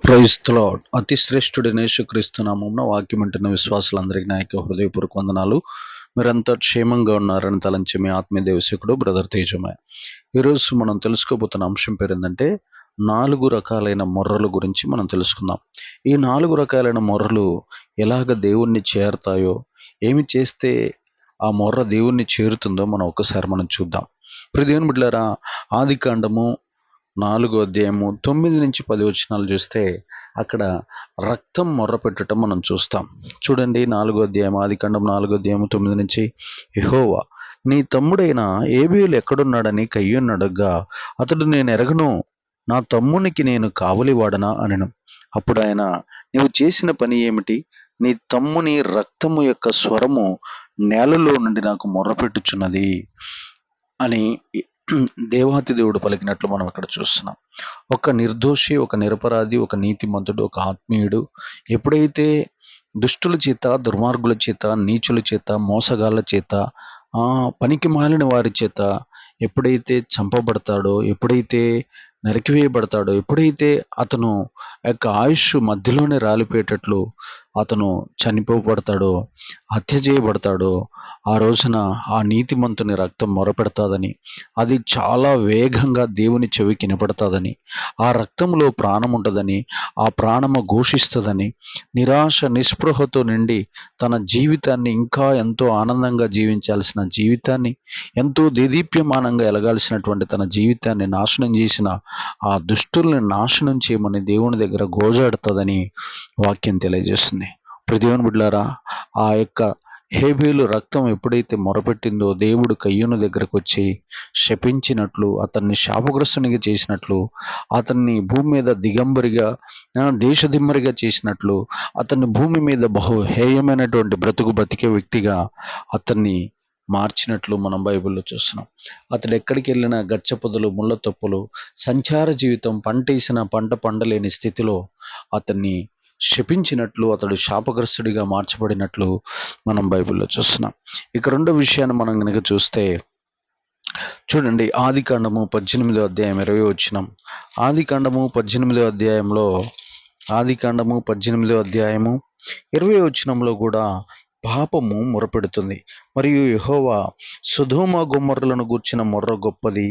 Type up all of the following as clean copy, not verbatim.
Praise the lord. అతి శ్రేష్ఠుడైన యేసుక్రీస్తు నామమున వాక్యం వింటున్న విశ్వాసులందరికీ నా యొక్క హృదయపూర్వక వందనాలు. మీరంతా క్షేమంగా ఉన్నారని తలంచి మీ ఆత్మీయ దేవసేకుడు బ్రదర్ తేజమయ్య. ఈరోజు మనం తెలుసుకోబోతున్న అంశం పేరు ఏంటంటే 4 రకాలైన మొర్రల గురించి మనం తెలుసుకుందాం. ఈ 4 రకాలైన మొర్రలు ఎలాగ దేవుణ్ణి చేరతాయో, ఏమి చేస్తే ఆ మొర్ర దేవుణ్ణి చేరుతుందో మనం చూద్దాం. ప్రియ దేవుని బిడ్డలారా, ఆదికాండము 4వ అధ్యాయము 9 నుంచి 10 వచనాలు చూస్తే అక్కడ రక్తం మొర్రపెట్టడం మనం చూస్తాం. చూడండి, 4వ అధ్యాయం ఆదికాండం 4వ అధ్యాయము 9 నుంచి. యెహోవా, నీ తమ్ముడైన ఏబేలు ఎక్కడున్నాడని కయ్యూను అడగ్గా, అతడు, నేను ఎరగను, నా తమ్మునికి నేను కావలివాడనా అనెను. అప్పుడు ఆయన, నీవు చేసిన పని ఏమిటి? నీ తమ్ముని రక్తము యొక్క స్వరము నేలలో నుండి నాకు మొర్రపెట్టుచున్నది అని దేవాతి దేవుడు పలికినట్లు మనం ఇక్కడ చూస్తున్నాం. ఒక నిర్దోషి, ఒక నిరపరాధి, ఒక నీతిమంతుడు, ఒక ఆత్మీయుడు ఎప్పుడైతే దుష్టుల చేత, దుర్మార్గుల చేత, నీచుల చేత, మోసగాళ్ళ చేత, పనికి మాలిన వారి చేత ఎప్పుడైతే చంపబడతాడో, ఎప్పుడైతే నరికివేయబడతాడో, ఎప్పుడైతే అతను యొక్క ఆయుష్ మధ్యలోనే రాలిపోయేటట్లు అతను చనిపోబడతాడో, హత్య చేయబడతాడో, ఆ రోజున ఆ నీతిమంతుని రక్తం మొరపెడతాదని, అది చాలా వేగంగా దేవుని చెవికి వినపడతాదని, ఆ రక్తంలో ప్రాణం ఉంటుందని, ఆ ప్రాణము ఘోషిస్తుందని, నిరాశ నిస్పృహతో నిండి తన జీవితాన్ని ఇంకా ఎంతో ఆనందంగా జీవించాల్సిన జీవితాన్ని, ఎంతో దేదీప్యమానంగా ఎలగాల్సినటువంటి తన జీవితాన్ని నాశనం చేసిన ఆ దుష్టుల్ని నాశనం చేయమని దేవుని దగ్గర గోజాడుతుందని వాక్యం తెలియజేస్తుంది. దేవుని బిడ్డలారా, ఆ యొక్క హేబేలు రక్తం ఎప్పుడైతే మొరపెట్టిందో, దేవుడు కయ్యూను దగ్గరకు వచ్చి శపించినట్లు, అతన్ని శాపగ్రస్తునిగా చేసినట్లు, అతన్ని భూమి మీద దిగంబరిగా, దేశదిమ్మరిగా చేసినట్లు, అతన్ని భూమి మీద బహు హేయమైనటువంటి బ్రతుకు బతికే వ్యక్తిగా అతన్ని మార్చినట్లు మనం బైబిల్లో చూస్తున్నాం. అతడు ఎక్కడికి వెళ్ళినా గచ్చపొదలు, ముళ్ళ తొప్పులు, సంచార జీవితం, పంటేసిన పంట పండలేని స్థితిలో అతన్ని శపించినట్లు, అతడు శాపగ్రస్తుడిగా మార్చబడినట్లు మనం బైబిల్లో చూస్తున్నాం. ఇక రెండో విషయాన్ని మనం కనుక చూస్తే చూడండి, ఆదికాండము 18వ అధ్యాయం 20 వచనం. ఆదికాండము 18వ అధ్యాయంలో, ఆదికాండము 18వ అధ్యాయము 20 వచనంలో కూడా పాపము మొరపెడుతుంది. మరియు యెహోవా, సొదొమ గొమొర్రాలను గూర్చిన మొర్ర గొప్పది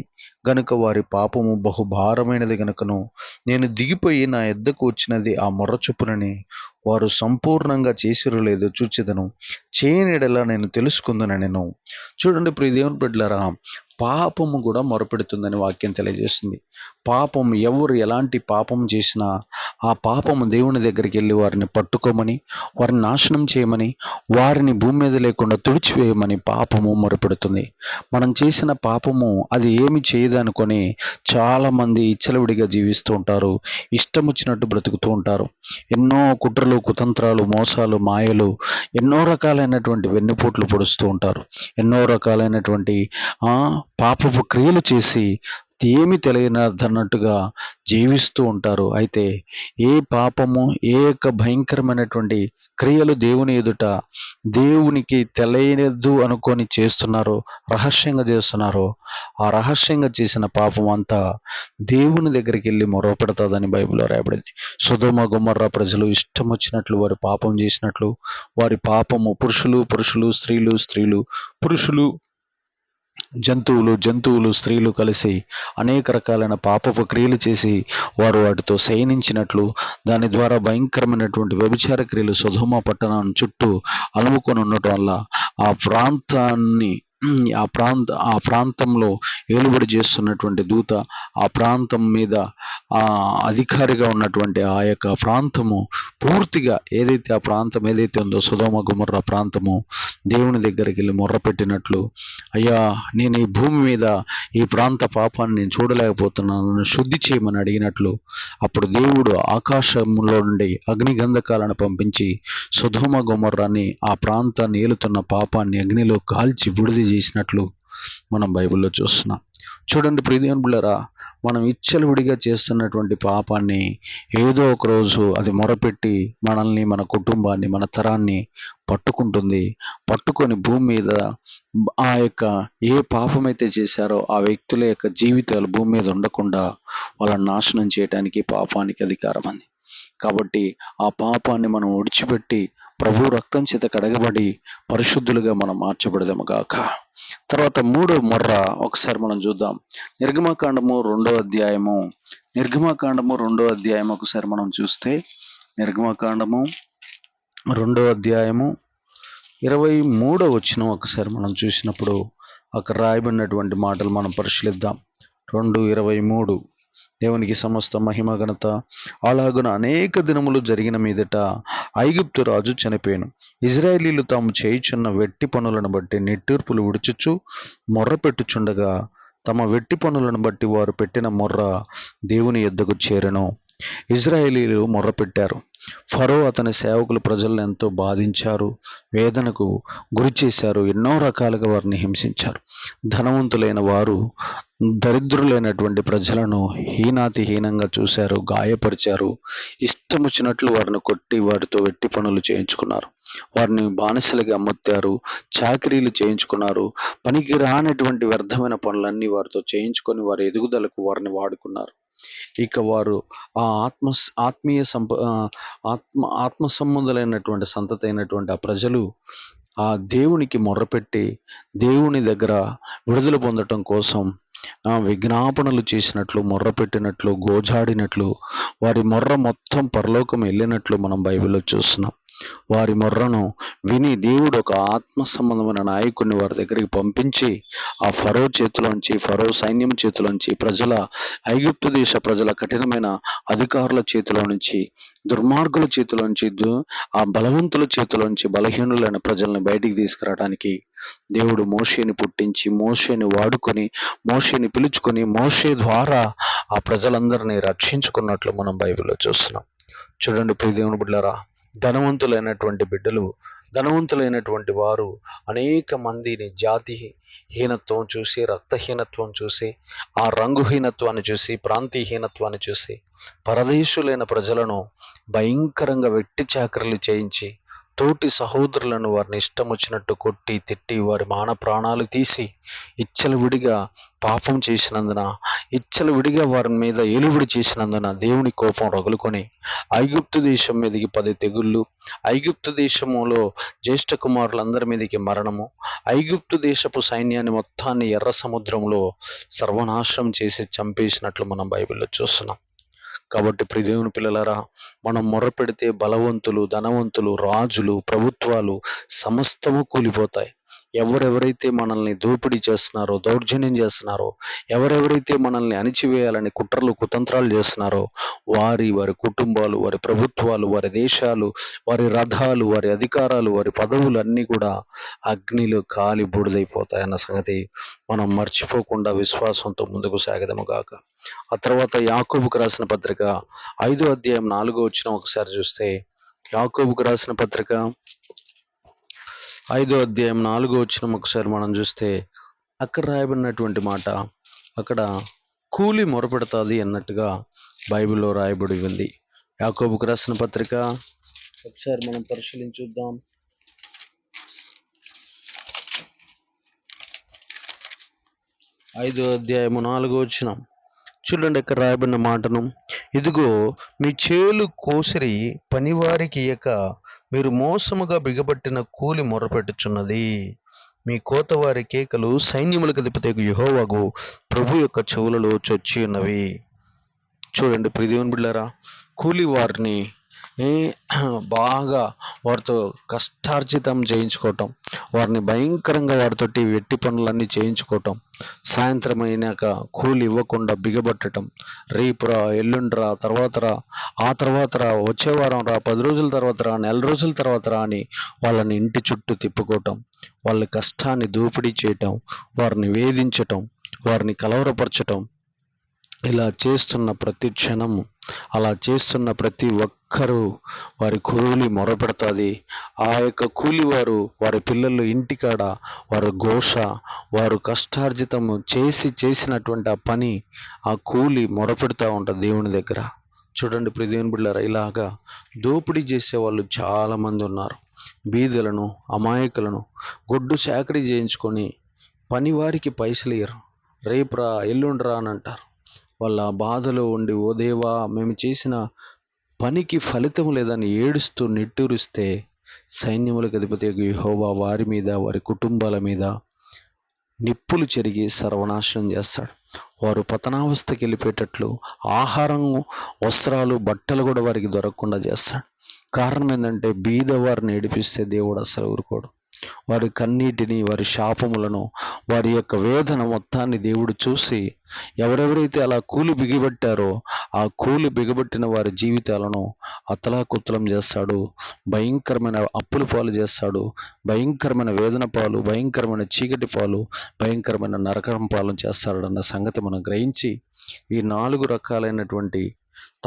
గనుక వారి పాపము బహుభారమైనది గనుకను నేను దిగిపోయి నా యొద్దకు వచ్చినది ఆ మొర్ర చొప్పునని వారు సంపూర్ణంగా చేసిరో లేదో చూచెదను, చేయనిడలా నేను తెలుసుకుందునెను. చూడండి ప్రియ దేవుని బిడ్డలారా, పాపము కూడా మొరపెడుతుందని వాక్యం తెలియజేస్తుంది. పాపం, ఎవరు ఎలాంటి పాపం చేసినా ఆ పాపము దేవుని దగ్గరికి వెళ్ళి వారిని పట్టుకోమని, వారిని నాశనం చేయమని, వారిని భూమి మీద లేకుండా తుడిచివేయమని పాపము మొరపెడుతుంది. మనం చేసిన పాపము అది ఏమి చేయదనుకొని చాలామంది ఇచ్చలవిడిగా జీవిస్తూ ఉంటారు, ఇష్టం వచ్చినట్టు బ్రతుకుతూ ఉంటారు. ఎన్నో కుట్రలు, కుతంత్రాలు, మోసాలు, మాయలు, ఎన్నో రకాలైనటువంటి వెన్నుపోట్లు పొడుస్తూ ఉంటారు. ఎన్నో రకాలైనటువంటి పాపపు క్రియలు చేసి ఏమి తెలియనన్నట్టుగా జీవిస్తూ ఉంటారు. అయితే ఏ పాపము, ఏ యొక్క భయంకరమైనటువంటి క్రియలు దేవుని ఎదుట దేవునికి తెలియదు అనుకొని చేస్తున్నారో, రహస్యంగా చేస్తున్నారో, ఆ రహస్యంగా చేసిన పాపం అంతా దేవుని దగ్గరికి వెళ్ళి మొరపెడతాదని బైబిల్లో రాయబడింది. సొదొమ గొమొర్రా ప్రజలు ఇష్టం వచ్చినట్లు వారి పాపం చేసినట్లు, వారి పాపము పురుషులు, స్త్రీలు, పురుషులు, జంతువులు, స్త్రీలు కలిసి అనేక రకాలైన పాపపు క్రియలు చేసి వారు వాటితో శయనించినట్లు, దాని ద్వారా భయంకరమైనటువంటి వ్యభిచార క్రియలు సొదొమ పట్టణాన్ని చుట్టూ అలుముకొని ఉండటం వల్ల ఆ ప్రాంతంలో ఏలుబడి చేస్తున్నటువంటి దూత, ఆ ప్రాంతం మీద అధికారిగా ఉన్నటువంటి ఆ యొక్క ప్రాంతము పూర్తిగా ఆ ప్రాంతం ఏదైతే ఉందో సొదొమ గొమొర్రా ప్రాంతము దేవుని దగ్గరికి వెళ్ళి మొర్రపెట్టినట్లు, అయ్యా, నేను ఈ భూమి మీద ఈ ప్రాంత పాపాన్ని నేను చూడలేకపోతున్నాను, నన్ను శుద్ధి చేయమని అడిగినట్లు, అప్పుడు దేవుడు ఆకాశంలో నుండి అగ్నిగంధకాలను పంపించి సొదొమ గొమొర్రాని, ఆ ప్రాంతాన్ని ఏలుతున్న పాపాన్ని అగ్నిలో కాల్చి విడుదల చేసినట్లు మనం బైబిల్లో చూస్తున్నాం. చూడండి ప్రియ దేవుని బిడ్డలారా, మనం విచ్చలవిడిగా చేస్తున్నటువంటి పాపాన్ని ఏదో ఒక రోజు అది మొరపెట్టి మనల్ని, మన కుటుంబాన్ని, మన తరాన్ని పట్టుకొని భూమి మీద ఆ యొక్క ఏ పాపమైతే చేశారో ఆ వ్యక్తుల యొక్క జీవితాలు భూమి మీద ఉండకుండా వాళ్ళని నాశనం చేయడానికి పాపానికి అధికారం ఉంది. కాబట్టి ఆ పాపాన్ని మనం విడిచిపెట్టి ప్రభు రక్తం చేత కడగబడి పరిశుద్ధులుగా మనం మార్చబడదాము గాక. తర్వాత మూడో మొర్ర ఒకసారి మనం చూద్దాం. నిర్గమకాండము 2వ అధ్యాయము ఒకసారి మనం చూస్తే నిర్గమకాండము 2వ అధ్యాయము 23వ వచనం ఒకసారి మనం చూసినప్పుడు అక్కడ రాయబడినటువంటి మాటలు మనం పరిశీలిద్దాం. 2:23 దేవునికి సమస్త మహిమ ఘనత. అలాగున అనేక దినములు జరిగిన మీదట ఐగుప్తు రాజు చనిపోయాను. ఇజ్రాయేలీలు తాము చేయుచున్న వెట్టి పనులను బట్టి నిట్టూర్పులు విడుచుచు మొర్ర పెట్టుచుండగా తమ వెట్టి పనులను బట్టి వారు పెట్టిన మొర్ర దేవుని యొద్దకు చేరెను. ఇజ్రాయేలీలు మొర్ర పెట్టారు. ఫరో అతని సేవకులు ప్రజలను ఎంతో బాధించారు, వేదనకు గురి చేశారు, ఎన్నో రకాలుగా వారిని హింసించారు. ధనవంతులైన వారు దరిద్రులైనటువంటి ప్రజలను హీనాతిహీనంగా చూశారు, గాయపరిచారు, ఇష్టం వచ్చినట్లు వారిని కొట్టి వారితో వెట్టి పనులు చేయించుకున్నారు. వారిని బానిసలుగా అమ్మొత్తారు, చాకరీలు చేయించుకున్నారు. పనికి రానటువంటి వ్యర్థమైన పనులన్నీ వారితో చేయించుకొని వారి ఎదుగుదలకు వారిని వాడుకున్నారు. ఇక వారు ఆ ఆత్మ సంబంధులైనటువంటి సంతతి అయినటువంటి ఆ ప్రజలు ఆ దేవునికి మొర్రపెట్టి దేవుని దగ్గర విడుదల పొందటం కోసం విజ్ఞాపనలు చేసినట్లు, మొర్రపెట్టినట్లు, గోజాడినట్లు, వారి మొర్ర మొత్తం పరలోకం వెళ్ళినట్లు మనం బైబిల్లో చూస్తున్నాం. వారి మొర్రను విని దేవుడు ఒక ఆత్మ సంబంధమైన నాయకుడిని వారి దగ్గరికి పంపించి ఆ ఫరో చేతిలోంచి, ఫరో సైన్యం చేతిలోంచి, ఐగుప్తు దేశ ప్రజల కఠినమైన అధికారుల చేతిలో నుంచి, దుర్మార్గుల చేతిలోంచి, ఆ బలవంతుల చేతిలోంచి బలహీనులైన ప్రజల్ని బయటికి తీసుకురావడానికి దేవుడు మోషేని పుట్టించి, మోషేని వాడుకొని, మోషేని పిలుచుకొని, మోషే ద్వారా ఆ ప్రజలందరినీ రక్షించుకున్నట్లు మనం బైబిల్లో చూస్తున్నాం. చూడండి ప్రియ దేవుని బిడ్డలారా, ధనవంతులైనటువంటి వారు అనేక మందిని జాతిహీనత్వం చూసి, రక్తహీనత్వం చూసి, ఆ రంగుహీనత్వాన్ని చూసి, ప్రాంతీయహీనత్వాన్ని చూసి పరదేశులైన ప్రజలను భయంకరంగా వెట్టి చాకరీలు చేయించి, తోటి సహోదరులను వారిని ఇష్టం వచ్చినట్టు కొట్టి, తిట్టి, వారి మాన ప్రాణాలు తీసి, విడిగా పాపం చేసినందున, విడిగా వారి మీద ఏలుబడి చేసినందున దేవుని కోపం రగులుకొని ఐగుప్తు దేశం మీదకి 10 తెగుళ్ళు, ఐగుప్తు దేశములో జ్యేష్ఠ కుమారులందరి మీదకి మరణము, ఐగుప్తు దేశపు సైన్యాన్ని మొత్తాన్ని ఎర్ర సముద్రంలో సర్వనాశనం చేసి చంపేసినట్లు మనం బైబిల్లో చూస్తున్నాం. కాబట్టి ప్రియ దేవుని పిల్లలారా, మనం మొర్రపెడితే బలవంతులు, ధనవంతులు, రాజులు, ప్రభుత్వాలు సమస్తము కూలిపోతాయి. ఎవరెవరైతే మనల్ని దోపిడీ చేస్తున్నారో, దౌర్జన్యం చేస్తున్నారో, ఎవరెవరైతే మనల్ని అణిచివేయాలని కుట్రలు, కుతంత్రాలు చేస్తున్నారో వారి కుటుంబాలు, వారి ప్రభుత్వాలు, వారి దేశాలు, వారి రథాలు, వారి అధికారాలు, వారి పదవులు అన్నీ కూడా అగ్నిలో కాలి బూడిదైపోతాయన్న సంగతి మనం మర్చిపోకుండా విశ్వాసంతో ముందుకు సాగదము గాక. ఆ తర్వాత యాకోబుకు రాసిన పత్రిక 5వ అధ్యాయం 4వ వచనం ఒకసారి చూస్తే, యాకోబుకు రాసిన పత్రిక 5వ అధ్యాయం 4వ వచనం ఒకసారి మనం చూస్తే అక్కడ రాయబడినటువంటి మాట, అక్కడ కూలి మొరపెడతాది అన్నట్టుగా బైబిల్లో రాయబడి ఉంది. యాకోబుకు రాసిన పత్రిక ఒకసారి మనం పరిశీలించుద్దాం. 5వ అధ్యాయము 4వ వచనం చూడండి. ఇక్కడ రాయబడిన మాటను, ఇదిగో మీ చేలు కోసిరి పనివారికి ఇయ్యక మీరు మోసముగా బిగబట్టిన కూలి మొరపెట్టుచున్నది. మీ కోతవారి కేకలు సైన్యములకు అధిపతి యెహోవాకు ప్రభు యొక్క చెవులలో చొచ్చి ఉన్నవి. చూడండి ప్రియ దేవుని బిడ్డలారా, కూలి వారిని బాగా వారితో కష్టార్జితం చేయించుకోవటం, వారిని భయంకరంగా వారితోటి వెట్టి పనులన్నీ చేయించుకోవటం, సాయంత్రం అయినాక కూలి ఇవ్వకుండా బిగబట్టడం, రేపురా, ఎల్లుండిరా, ఆ తర్వాత రా, వచ్చే వారం రా, 10 రోజుల తర్వాత రా, నెల రోజుల తర్వాత రా అని వాళ్ళని ఇంటి చుట్టూ తిప్పుకోవటం, వాళ్ళ కష్టాన్ని దోపిడీ చేయటం, వారిని వేధించటం, వారిని కలవరపరచటం, ఇలా చేస్తున్న ప్రతి క్షణము, అలా చేస్తున్న ప్రతి ఒక్కరూ వారి కూలి మొరపెడతాది. ఆ యొక్క కూలివారు, వారి పిల్లలు ఇంటికాడ వారు ఘోష, వారు కష్టార్జితము చేసినటువంటి ఆ పని, ఆ కూలి మొరపెడతా ఉంటుంది దేవుని దగ్గర. చూడండి ప్రియ దేవుని బిడ్డలారా, ఇలాగా దోపిడీ చేసే వాళ్ళు చాలామంది ఉన్నారు. బీదలను, అమాయకులను గొడ్డు చాకరీ చేయించుకొని పనివారికి పైసలు ఇయ్యరు, రేపురా, ఎల్లుండిరా అని అంటారు. వాళ్ళ బాధలో ఉండి, ఓ దేవా, మేము చేసిన పనికి ఫలితం లేదని ఏడుస్తూ నిట్టూరిస్తే సైన్యములకు అధిపతి యెహోవా వారి మీద, వారి కుటుంబాల మీద నిప్పులు చెరిగి సర్వనాశనం చేస్తాడు. వారు పతనావస్థకి వెళ్ళిపోయేటట్లు ఆహారం, వస్త్రాలు, బట్టలు కూడా వారికి దొరకకుండా చేస్తాడు. కారణం ఏంటంటే బీదవారిని ఏడిపిస్తే దేవుడు అసలు ఊరుకోడు. వారి కన్నీటిని, వారి శాపములను, వారి యొక్క వేదన మొత్తాన్ని దేవుడు చూసి ఎవరెవరైతే అలా కూలి బిగిబట్టారో ఆ కూలి బిగబట్టిన వారి జీవితాలను అతలాకుతలం చేస్తాడు. భయంకరమైన అప్పుల పాలు చేస్తాడు. భయంకరమైన వేదన పాలు, భయంకరమైన చీకటి పాలు, భయంకరమైన నరకం పాలు చేస్తాడన్న సంగతి మనం గ్రహించి ఈ 4 రకాలైనటువంటి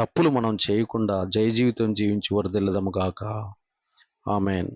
తప్పులు మనం చేయకుండా జయ జీవితం జీవించి వరదెల్లదము గాక. ఆమెన్.